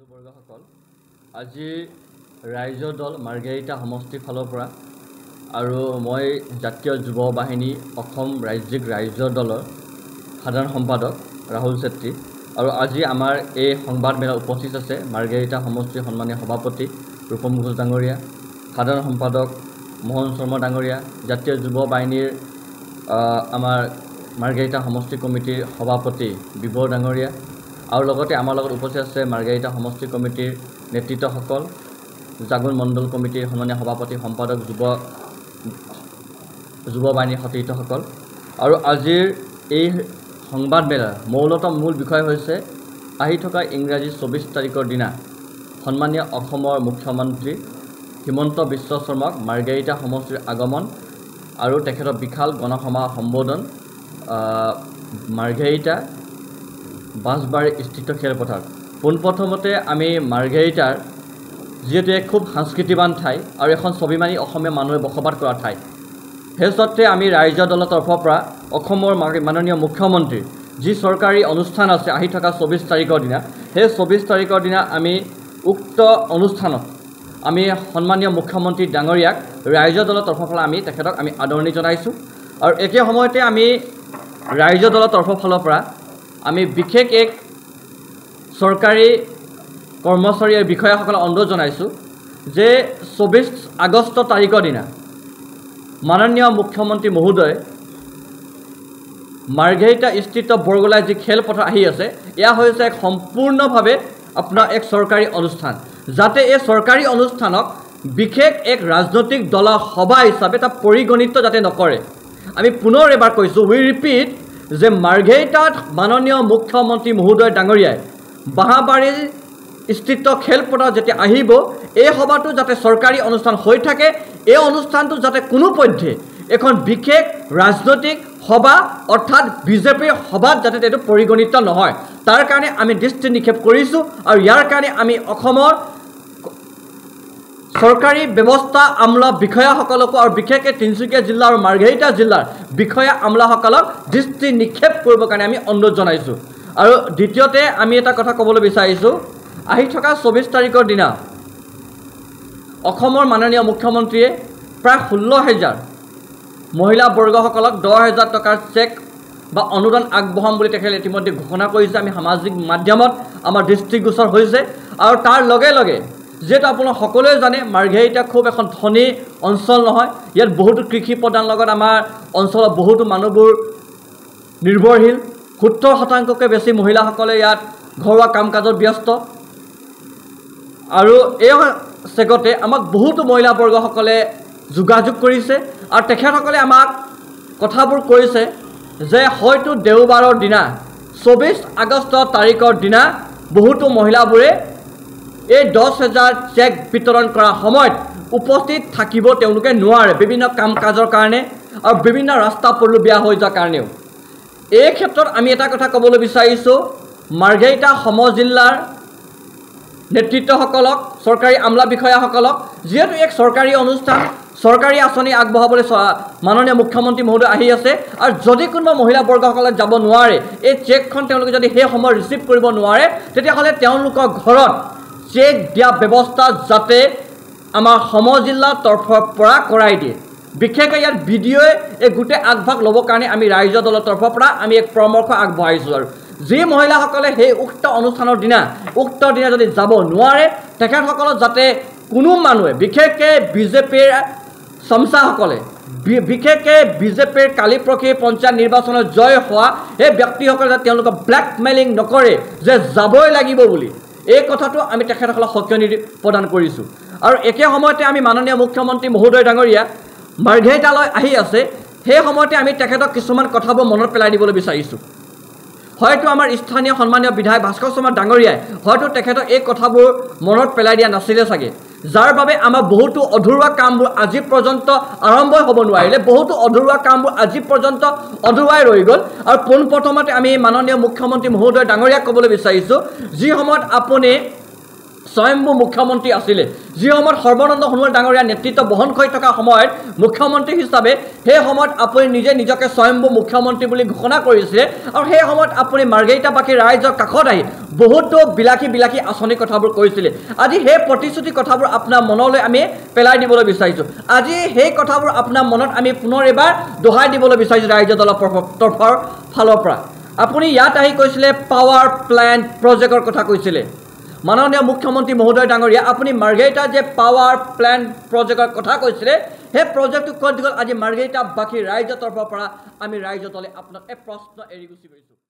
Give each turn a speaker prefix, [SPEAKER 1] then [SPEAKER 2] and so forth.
[SPEAKER 1] বন্ধুবৰ্গসকল আজি ৰাইজৰ দল মাৰ্ঘেৰিটা সমষ্টিৰ ফালৰ পৰা আৰু মই জাতীয় যুৱ বাহিনী অসম ৰাজ্যিক ৰাইজৰ দলৰ সাধাৰণ সম্পাদক ৰাহুল চেত্ৰী আৰু আজি আমাৰ এই সংবাদ মেলা উপস্থিত আছে মাৰ্ঘেৰিটা সমষ্টিৰ সন্মানীয় সভাপতি ৰূপম ঘোষ ডাঙৰীয়া, সাধাৰণ সম্পাদক মোহন শৰ্মা ডাঙৰীয়া, জাতীয় যুৱ বাহিনীৰ আমাৰ মাৰ্ঘেৰিটা সমষ্টি কমিটিৰ সভাপতি বিবৰ ডাঙৰীয়া আৰু লগতে আমাৰ লগত উপস্থিত আছে মাৰ্ঘেৰিটা সমষ্টি কমিটিৰ নেতৃত্বসকল, জাগুন মণ্ডল কমিটিৰ সন্মানীয় সভাপতি সম্পাদক যুৱ বাহিনীৰ সতীৰ্থসকল। আৰু আজিৰ এই সংবাদ মেলাৰ মূল বিষয় হৈছে আহি থকা ইংৰাজী 24 তাৰিখৰ দিনা সন্মানীয় অসমৰ মুখ্যমন্ত্ৰী হিমন্ত বিশ্ব শৰ্মাক মাৰ্ঘেৰিটা সমষ্টিৰ আগমন আৰু তেখেতৰ বিশাল গণসভা সম্বোধন মাৰ্ঘেৰিটা বাঁশবাৰী স্থিত খেলপথাৰ। পোনপ্ৰথমতে আমি মাৰ্ঘেৰিটাৰ যিহেতু এক খুব সাংস্কৃতিবান ঠাই আৰু এখন স্বাভিমানী অসমীয়া মানুহে বসবাস কৰা ঠাই, সেই স্বত্তে আমি ৰাইজৰ দলৰ তৰফৰ পৰা অসমৰ মাননীয় মুখ্যমন্ত্ৰীৰ যি চৰকাৰী অনুষ্ঠান আছে আহি থকা 24 তাৰিখৰ দিনা, সেই 24 তাৰিখৰ দিনা আমি উক্ত অনুষ্ঠানত আমি সন্মানীয় মুখ্যমন্ত্ৰী ডাঙৰীয়াক ৰাইজৰ দলৰ তৰফৰ পৰা আমি তেখেতক আমি আদৰণি জনাইছোঁ। আৰু একে সময়তে আমি ৰাইজৰ দলৰ তৰফৰ ফালৰ পৰা আমি বিশেষ এক চৰকাৰী কৰ্মচাৰী বিষয়াসকলক অনুৰোধ জনাইছোঁ যে 24 আগষ্ট তাৰিখৰ দিনা মাননীয় মুখ্যমন্ত্ৰী মহোদয় মাৰ্ঘেৰিটা স্থিত বৰগোলাই যি খেলপথাৰ আহি আছে, এয়া হৈছে এক সম্পূৰ্ণভাৱে আপোনাৰ এক চৰকাৰী অনুষ্ঠান, যাতে এই চৰকাৰী অনুষ্ঠানক বিশেষ এক ৰাজনৈতিক দলৰ সভা হিচাপে এটা পৰিগণিত যাতে নকৰে। আমি পুনৰ এবাৰ কৈছোঁ, উই ৰিপিট, যে মাৰ্ঘেৰিটাত মাননীয় মুখ্যমন্ত্ৰী মহোদয় ডাঙৰীয়াই বাঁহবাৰী স্থিত খেলপথাৰত যেতিয়া আহিব, এই সভাটো যাতে চৰকাৰী অনুষ্ঠান হৈ থাকে, এই অনুষ্ঠানটো যাতে কোনোপধ্যে এখন বিশেষ ৰাজনৈতিক সভা অৰ্থাৎ বিজেপিৰ সভাত যাতে এইটো পৰিগণিত নহয়, তাৰ কাৰণে আমি দৃষ্টি নিক্ষেপ কৰিছোঁ। আৰু ইয়াৰ কাৰণে আমি অসমৰ চৰকাৰী ব্যৱস্থা আমলা বিষয়াসকলকো আৰু বিশেষকৈ তিনিচুকীয়া জিলা আৰু মাৰ্ঘেৰিটা জিলাৰ বিষয়া আমলাসকলক দৃষ্টি নিক্ষেপ কৰিবৰ কাৰণে আমি অনুৰোধ জনাইছোঁ। আৰু দ্বিতীয়তে আমি এটা কথা ক'বলৈ বিচাৰিছোঁ, আহি থকা 24 তাৰিখৰ দিনা অসমৰ মাননীয় মুখ্যমন্ত্ৰীয়ে প্ৰায় 16,000 মহিলা বৰ্গসকলক 10,000 টকাৰ চেক বা অনুদান আগবঢ়াম বুলি তেখেতে ইতিমধ্যে ঘোষণা কৰিছে। আমি সামাজিক মাধ্যমত আমাৰ দৃষ্টিগোচৰ হৈছে। আৰু তাৰ লগে লগে যিহেতু আপোনালোক সকলোৱে জানে মাৰ্ঘেৰিটা খুব এখন ধনী অঞ্চল নহয়, ইয়াত বহুতো কৃষি প্ৰধান লগত আমাৰ অঞ্চলত বহুতো মানুহবোৰ নিৰ্ভৰশীল, 70%কৈ বেছি মহিলাসকলে ইয়াত ঘৰুৱা কাম কাজত ব্যস্ত। আৰু এই চেগতে আমাক বহুতো মহিলাবৰ্গসকলে যোগাযোগ কৰিছে আৰু তেখেতসকলে আমাক কথাবোৰ কৈছে যে হয়তো দেওবাৰৰ দিনা 24 আগষ্ট তাৰিখৰ দিনা বহুতো মহিলাবোৰে এই 10,000 চেক বিতৰণ কৰাৰ সময়ত উপস্থিত থাকিব তেওঁলোকে নোৱাৰে, বিভিন্ন কাম কাজৰ কাৰণে আৰু বিভিন্ন ৰাস্তা পদূলি বেয়া হৈ যোৱাৰ কাৰণেও। এই ক্ষেত্ৰত আমি এটা কথা ক'বলৈ বিচাৰিছোঁ, মাৰ্ঘেৰিটা সমজিল্লাৰ নেতৃত্বসকলক, চৰকাৰী আমলা বিষয়াসকলক, যিহেতু এক চৰকাৰী অনুষ্ঠান, চৰকাৰী আঁচনি আগবঢ়াবলৈ মাননীয় মুখ্যমন্ত্ৰী মহোদয় আহি আছে, আৰু যদি কোনোবা মহিলাবৰ্গসকলে যাব নোৱাৰে, এই চেকখন তেওঁলোকে যদি সেই সময়ত ৰিচিভ কৰিব নোৱাৰে, তেতিয়াহ'লে তেওঁলোকৰ ঘৰত চেক দিয়া ব্যৱস্থা যাতে আমাৰ সমজিল্লাৰ তৰফৰ পৰা কৰাই দিয়ে। বিশেষকৈ ইয়াত ভিডিঅ'ই এই গোটেই আগভাগ ল'বৰ কাৰণে আমি ৰাইজৰ দলৰ তৰফৰ পৰা আমি এক পৰামৰ্শ আগবঢ়াইছোঁ। আৰু যি মহিলাসকলে সেই উক্ত অনুষ্ঠানৰ দিনা যদি যাব নোৱাৰে, তেখেতসকলক যাতে কোনো মানুহে, বিশেষকৈ বিজেপিৰ চমচাসকলে, বিশেষকৈ বিজেপিৰ কালি পৰহি পঞ্চায়ত নিৰ্বাচনত জয় হোৱা সেই ব্যক্তিসকলে যাতে তেওঁলোকক ব্লেকমেইলিং নকৰে যে যাবই লাগিব বুলি, এই কথাটো আমি তেখেতসকলক সকিয়নি প্ৰদান কৰিছোঁ। আৰু একে সময়তে আমি মাননীয় মুখ্যমন্ত্ৰী মহোদয় ডাঙৰীয়া মাৰ্ঘেৰিটালৈ আহি আছে, সেই সময়তে আমি তেখেতক কিছুমান কথাবোৰ মনত পেলাই দিবলৈ বিচাৰিছোঁ। হয়তো আমাৰ স্থানীয় সন্মানীয় বিধায়ক ভাস্কৰ শৰ্মা ডাঙৰীয়াই হয়তো তেখেতক এই কথাবোৰ মনত পেলাই দিয়া নাছিলে চাগে, যাৰ বাবে আমাৰ বহুতো অধৰুৱা কামবোৰ আজি পৰ্যন্ত আৰম্ভই হ'ব নোৱাৰিলে, বহুতো অধৰুৱা কামবোৰ আজি পৰ্যন্ত অধৰুৱাই ৰৈ গ'ল। আৰু পোনপ্ৰথমতে আমি মাননীয় মুখ্যমন্ত্ৰী মহোদয় ডাঙৰীয়াক ক'বলৈ বিচাৰিছোঁ, যি সময়ত আপুনি স্বয়ম্ভু মুখ্যমন্ত্ৰী আছিলে যি সময়ত সৰ্বানন্দ সোণোৱাল ডাঙৰীয়া নেতৃত্ব বহন কৰি থকা সময়ত মুখ্যমন্ত্ৰী হিচাপে সেই সময়ত আপুনি নিজে নিজকে স্বয়ম্ভু মুখ্যমন্ত্ৰী বুলি ঘোষণা কৰিছিলে আৰু সেই সময়ত আপুনি মাৰ্ঘেৰিটা বাকী ৰাইজৰ কাষত আহি বহুতো বিলাসী আঁচনি কথাবোৰ কৈছিলে আজি সেই প্ৰতিশ্ৰুতি কথাবোৰ আপোনাৰ মনলৈ আমি পেলাই দিবলৈ বিচাৰিছোঁ আজি সেই কথাবোৰ আপোনাৰ মনত আমি পুনৰ এবাৰ দোহাই দিবলৈ বিচাৰিছোঁ ৰাইজৰ দলৰ তৰফৰ ফালৰ পৰা আপুনি ইয়াত আহি কৈছিলে পাৱাৰ প্লেণ্ট প্ৰজেক্টৰ কথা কৈছিলে মাননীয় মুখ্যমন্ত্ৰী মহোদয় ডাঙৰীয়া আপুনি মাৰ্ঘেৰিটা যে পাৱাৰ প্লেণ্ট প্ৰজেক্টৰ কথা কৈছিলে সেই প্ৰজেক্টটো ক'ত গ'ল আজি মাৰ্ঘেৰিটা বাকী ৰাইজৰ তৰফৰ পৰা আমি ৰাইজৰ দলে আপোনাক এই প্ৰশ্ন এৰি গুচি গৈছোঁ